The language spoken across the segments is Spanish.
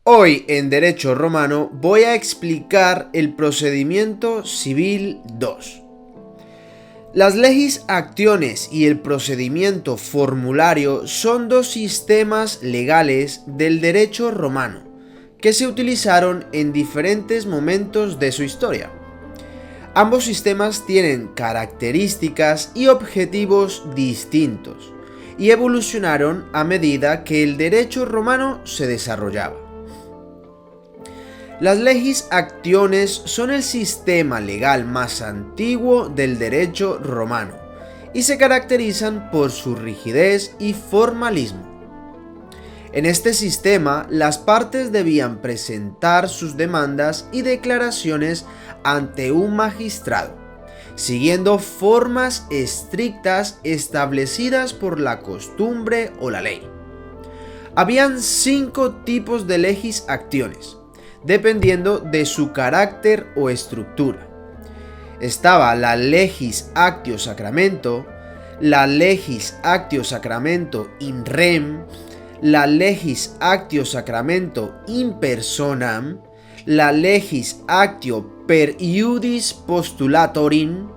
Hoy en Derecho Romano voy a explicar el procedimiento civil 2. Las legis actiones y el procedimiento formulario son dos sistemas legales del derecho romano que se utilizaron en diferentes momentos de su historia. Ambos sistemas tienen características y objetivos distintos y evolucionaron a medida que el derecho romano se desarrollaba. Las legis actiones son el sistema legal más antiguo del derecho romano y se caracterizan por su rigidez y formalismo. En este sistema, las partes debían presentar sus demandas y declaraciones ante un magistrado, siguiendo formas estrictas establecidas por la costumbre o la ley. Habían 5 tipos de legis actiones, dependiendo de su carácter o estructura. Estaba la legis actio sacramento, la legis actio sacramento in rem, la legis actio sacramento in personam, la legis actio per iudis postulatorim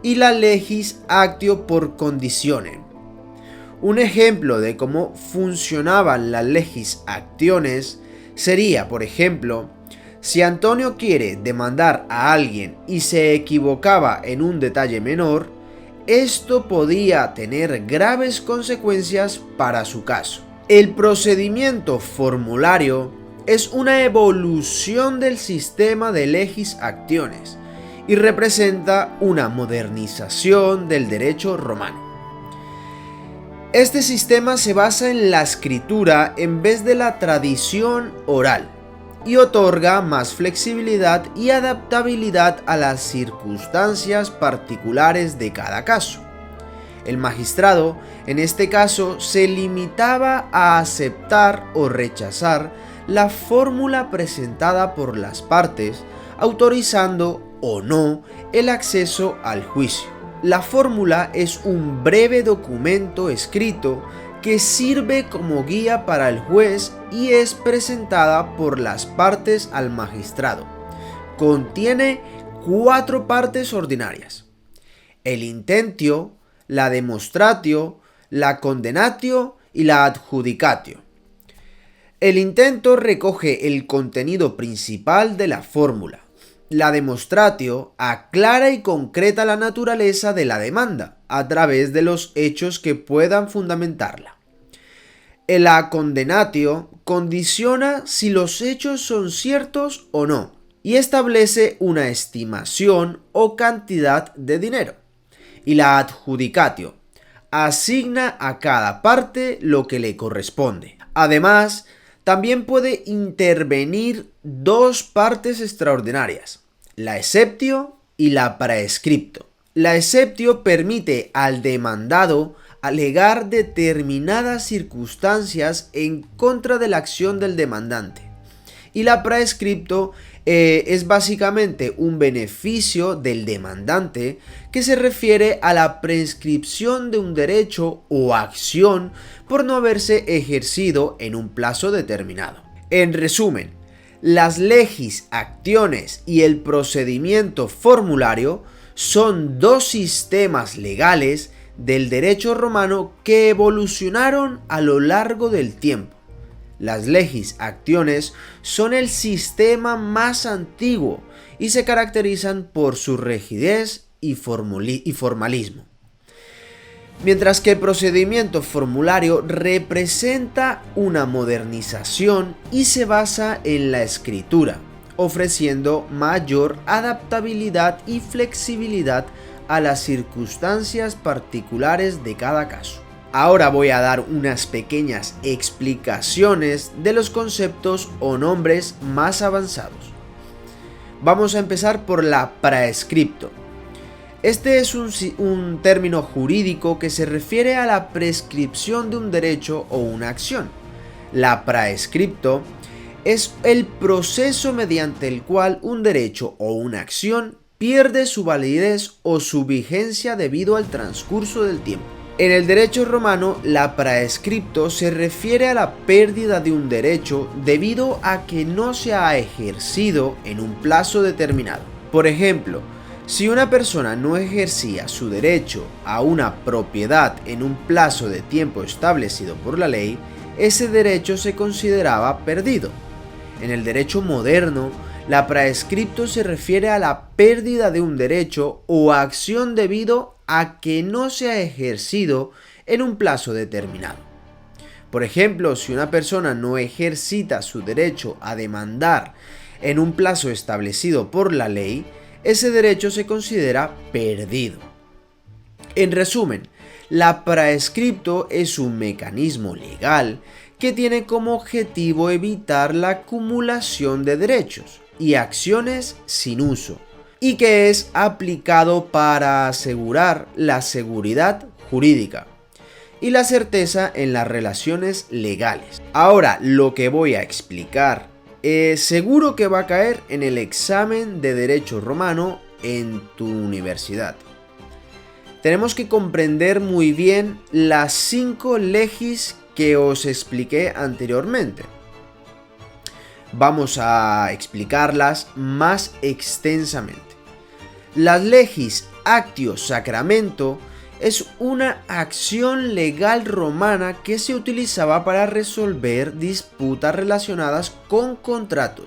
y la legis actio por conditionem. Un ejemplo de cómo funcionaban las legis actiones sería, por ejemplo, si Antonio quiere demandar a alguien y se equivocaba en un detalle menor, esto podía tener graves consecuencias para su caso. El procedimiento formulario es una evolución del sistema de legis actiones y representa una modernización del derecho romano. Este sistema se basa en la escritura en vez de la tradición oral y otorga más flexibilidad y adaptabilidad a las circunstancias particulares de cada caso. El magistrado, en este caso, se limitaba a aceptar o rechazar la fórmula presentada por las partes, autorizando o no el acceso al juicio. La fórmula es un breve documento escrito que sirve como guía para el juez y es presentada por las partes al magistrado. Contiene 4 partes ordinarias: el intentio, la demonstratio, la condenatio y la adjudicatio. El intento recoge el contenido principal de la fórmula. La demonstratio aclara y concreta la naturaleza de la demanda a través de los hechos que puedan fundamentarla. La condenatio condiciona si los hechos son ciertos o no y establece una estimación o cantidad de dinero. Y la adjudicatio asigna a cada parte lo que le corresponde. Además, también puede intervenir 2 partes extraordinarias: la exceptio y la praescripto. La exceptio permite al demandado alegar determinadas circunstancias en contra de la acción del demandante. Y la praescripto es básicamente un beneficio del demandante que se refiere a la prescripción de un derecho o acción por no haberse ejercido en un plazo determinado. En resumen, las legis actiones y el procedimiento formulario son 2 sistemas legales del derecho romano que evolucionaron a lo largo del tiempo. Las legis actiones son el sistema más antiguo y se caracterizan por su rigidez y formalismo, mientras que el procedimiento formulario representa una modernización y se basa en la escritura, ofreciendo mayor adaptabilidad y flexibilidad a las circunstancias particulares de cada caso. Ahora voy a dar unas pequeñas explicaciones de los conceptos o nombres más avanzados. Vamos a empezar por la praescripto. Este es un término jurídico que se refiere a la prescripción de un derecho o una acción. La praescripto es el proceso mediante el cual un derecho o una acción pierde su validez o su vigencia debido al transcurso del tiempo. En el derecho romano, la praescripto se refiere a la pérdida de un derecho debido a que no se ha ejercido en un plazo determinado. Por ejemplo, si una persona no ejercía su derecho a una propiedad en un plazo de tiempo establecido por la ley, ese derecho se consideraba perdido. En el derecho moderno, la praescripto se refiere a la pérdida de un derecho o acción debido a que no se ha ejercido en un plazo determinado. Por ejemplo, si una persona no ejercita su derecho a demandar en un plazo establecido por la ley, ese derecho se considera perdido. En resumen, la praescripto es un mecanismo legal que tiene como objetivo evitar la acumulación de derechos y acciones sin uso, y que es aplicado para asegurar la seguridad jurídica y la certeza en las relaciones legales. Ahora, lo que voy a explicar seguro que va a caer en el examen de Derecho Romano en tu universidad. Tenemos que comprender muy bien las 5 legis que os expliqué anteriormente. Vamos a explicarlas más extensamente. Las legis actio sacramento es una acción legal romana que se utilizaba para resolver disputas relacionadas con contratos.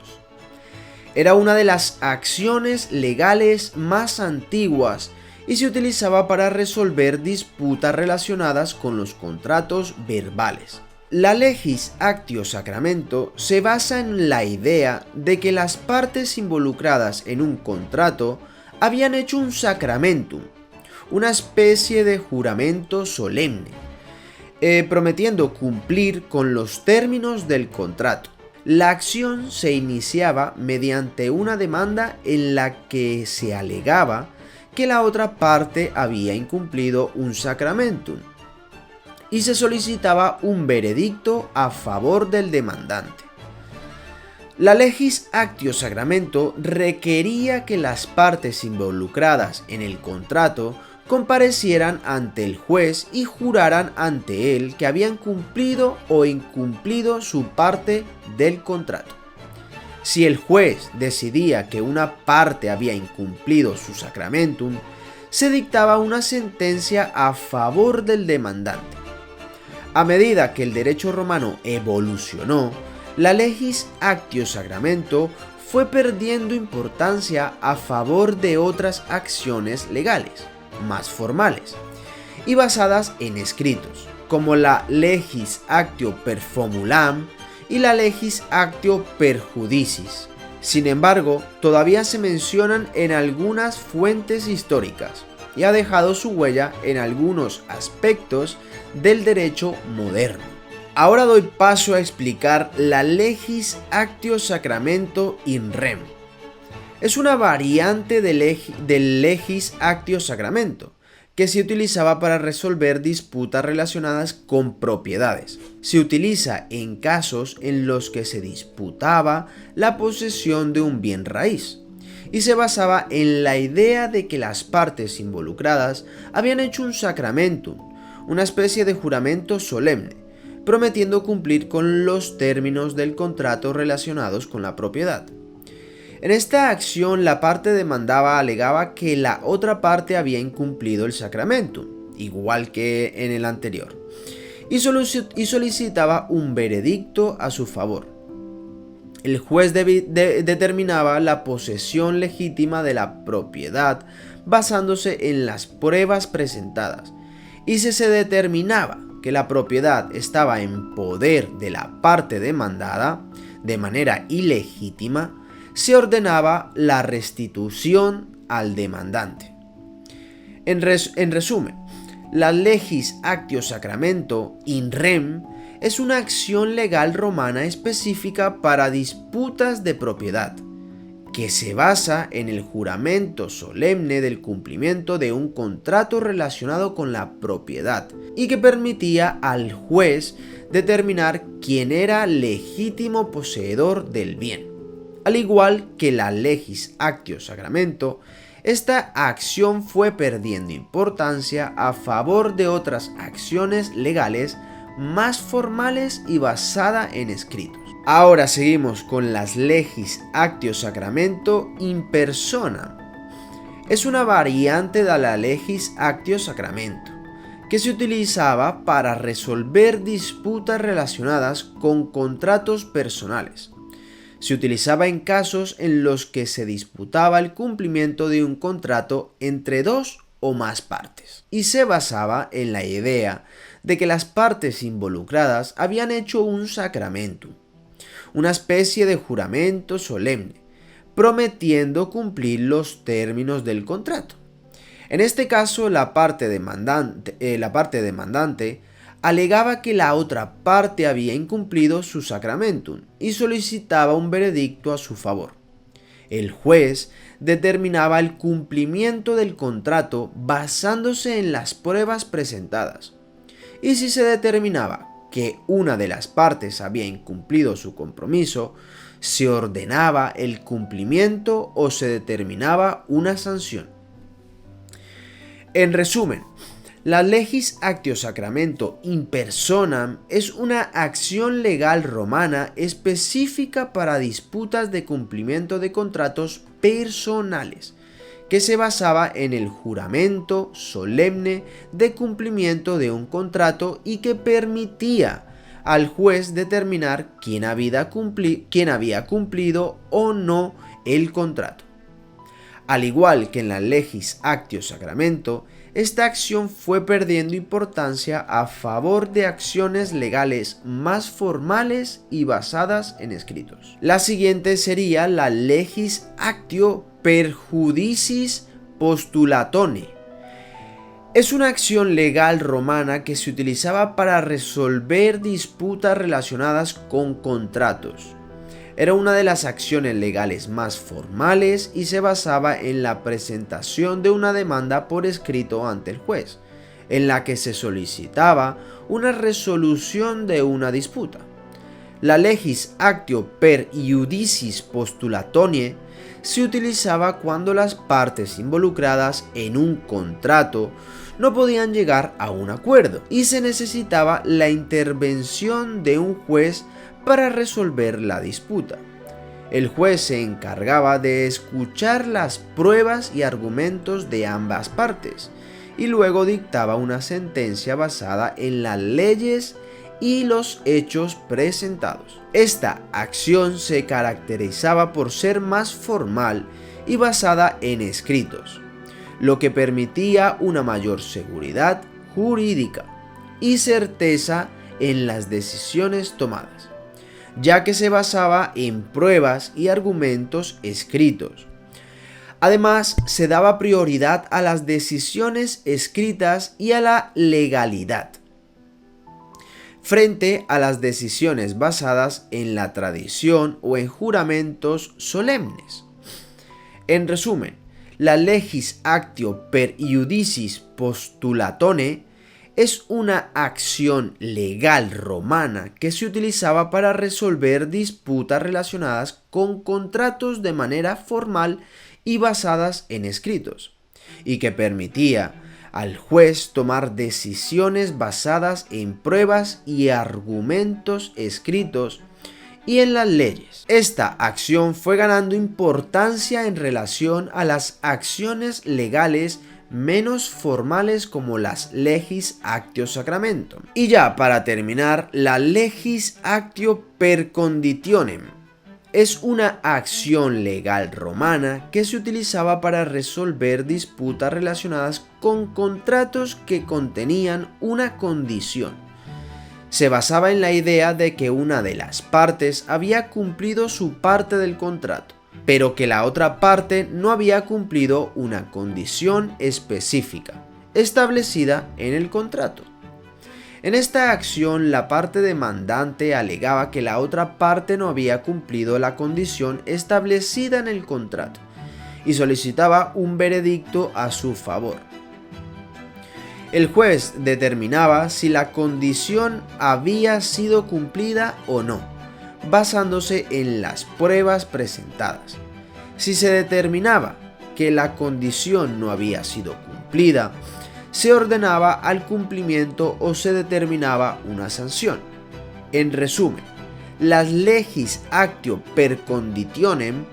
Era una de las acciones legales más antiguas y se utilizaba para resolver disputas relacionadas con los contratos verbales. La legis actio sacramento se basa en la idea de que las partes involucradas en un contrato habían hecho un sacramentum, una especie de juramento solemne, prometiendo cumplir con los términos del contrato. La acción se iniciaba mediante una demanda en la que se alegaba que la otra parte había incumplido un sacramentum y se solicitaba un veredicto a favor del demandante. La legis actio sacramento requería que las partes involucradas en el contrato comparecieran ante el juez y juraran ante él que habían cumplido o incumplido su parte del contrato. Si el juez decidía que una parte había incumplido su sacramentum, se dictaba una sentencia a favor del demandante. A medida que el derecho romano evolucionó, la legis actio sacramento fue perdiendo importancia a favor de otras acciones legales, más formales, y basadas en escritos, como la legis actio per formulam y la legis actio per judicis. Sin embargo, todavía se mencionan en algunas fuentes históricas y ha dejado su huella en algunos aspectos del derecho moderno. Ahora doy paso a explicar la legis actio sacramento in rem. Es una variante del legis actio sacramento que se utilizaba para resolver disputas relacionadas con propiedades. Se utiliza en casos en los que se disputaba la posesión de un bien raíz y se basaba en la idea de que las partes involucradas habían hecho un sacramentum, una especie de juramento solemne, prometiendo cumplir con los términos del contrato relacionados con la propiedad. En esta acción, la parte demandada alegaba que la otra parte había incumplido el sacramentum, igual que en el anterior, y solicitaba un veredicto a su favor. El juez determinaba la posesión legítima de la propiedad basándose en las pruebas presentadas, y si se determinaba que la propiedad estaba en poder de la parte demandada de manera ilegítima, se ordenaba la restitución al demandante. En resumen, la legis actio sacramento in rem es una acción legal romana específica para disputas de propiedad, que se basa en el juramento solemne del cumplimiento de un contrato relacionado con la propiedad y que permitía al juez determinar quién era legítimo poseedor del bien. Al igual que la legis actio sacramento, esta acción fue perdiendo importancia a favor de otras acciones legales más formales y basada en escritos. Ahora seguimos con las legis actio sacramento in persona. Es una variante de la legis actio sacramento, que se utilizaba para resolver disputas relacionadas con contratos personales. Se utilizaba en casos en los que se disputaba el cumplimiento de un contrato entre dos o más partes, y se basaba en la idea de que las partes involucradas habían hecho un sacramento, una especie de juramento solemne, prometiendo cumplir los términos del contrato. En este caso, la parte demandante alegaba que la otra parte había incumplido su sacramentum y solicitaba un veredicto a su favor. El juez determinaba el cumplimiento del contrato basándose en las pruebas presentadas, y si se determinaba que una de las partes había incumplido su compromiso, se ordenaba el cumplimiento o se determinaba una sanción. En resumen, la legis actio sacramento in personam es una acción legal romana específica para disputas de cumplimiento de contratos personales, que se basaba en el juramento solemne de cumplimiento de un contrato y que permitía al juez determinar quién había cumplido o no el contrato. Al igual que en la legis actio sacramento, esta acción fue perdiendo importancia a favor de acciones legales más formales y basadas en escritos. La siguiente sería la legis actio perjudicis postulatone. Es una acción legal romana que se utilizaba para resolver disputas relacionadas con contratos. Era una de las acciones legales más formales y se basaba en la presentación de una demanda por escrito ante el juez, en la que se solicitaba una resolución de una disputa. La legis actio per iudicis postulatonie se utilizaba cuando las partes involucradas en un contrato no podían llegar a un acuerdo y se necesitaba la intervención de un juez para resolver la disputa. El juez se encargaba de escuchar las pruebas y argumentos de ambas partes y luego dictaba una sentencia basada en las leyes y los hechos presentados. Esta acción se caracterizaba por ser más formal y basada en escritos, lo que permitía una mayor seguridad jurídica y certeza en las decisiones tomadas, ya que se basaba en pruebas y argumentos escritos. Además, se daba prioridad a las decisiones escritas y a la legalidad, frente a las decisiones basadas en la tradición o en juramentos solemnes. En resumen, la legis actio per iudicis postulatone es una acción legal romana que se utilizaba para resolver disputas relacionadas con contratos de manera formal y basadas en escritos, y que permitía al juez tomar decisiones basadas en pruebas y argumentos escritos y en las leyes. Esta acción fue ganando importancia en relación a las acciones legales menos formales como las legis actio sacramentum. Y ya para terminar, la legis actio per conditionem es una acción legal romana que se utilizaba para resolver disputas relacionadas con contratos que contenían una condición. Se basaba en la idea de que una de las partes había cumplido su parte del contrato, pero que la otra parte no había cumplido una condición específica, establecida en el contrato. En esta acción, la parte demandante alegaba que la otra parte no había cumplido la condición establecida en el contrato y solicitaba un veredicto a su favor. El juez determinaba si la condición había sido cumplida o no, basándose en las pruebas presentadas. Si se determinaba que la condición no había sido cumplida, se ordenaba al cumplimiento o se determinaba una sanción. En resumen, las legis actio per conditionem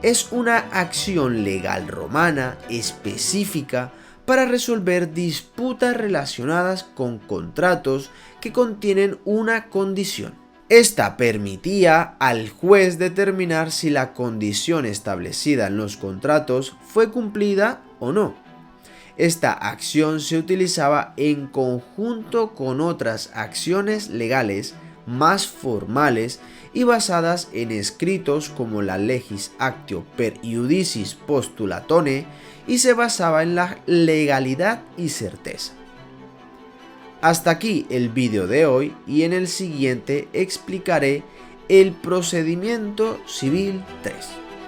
es una acción legal romana específica para resolver disputas relacionadas con contratos que contienen una condición. Esta permitía al juez determinar si la condición establecida en los contratos fue cumplida o no. Esta acción se utilizaba en conjunto con otras acciones legales más formales y basadas en escritos como la legis actio per iudicis postulatone y se basaba en la legalidad y certeza. Hasta aquí el vídeo de hoy y en el siguiente explicaré el procedimiento civil 3.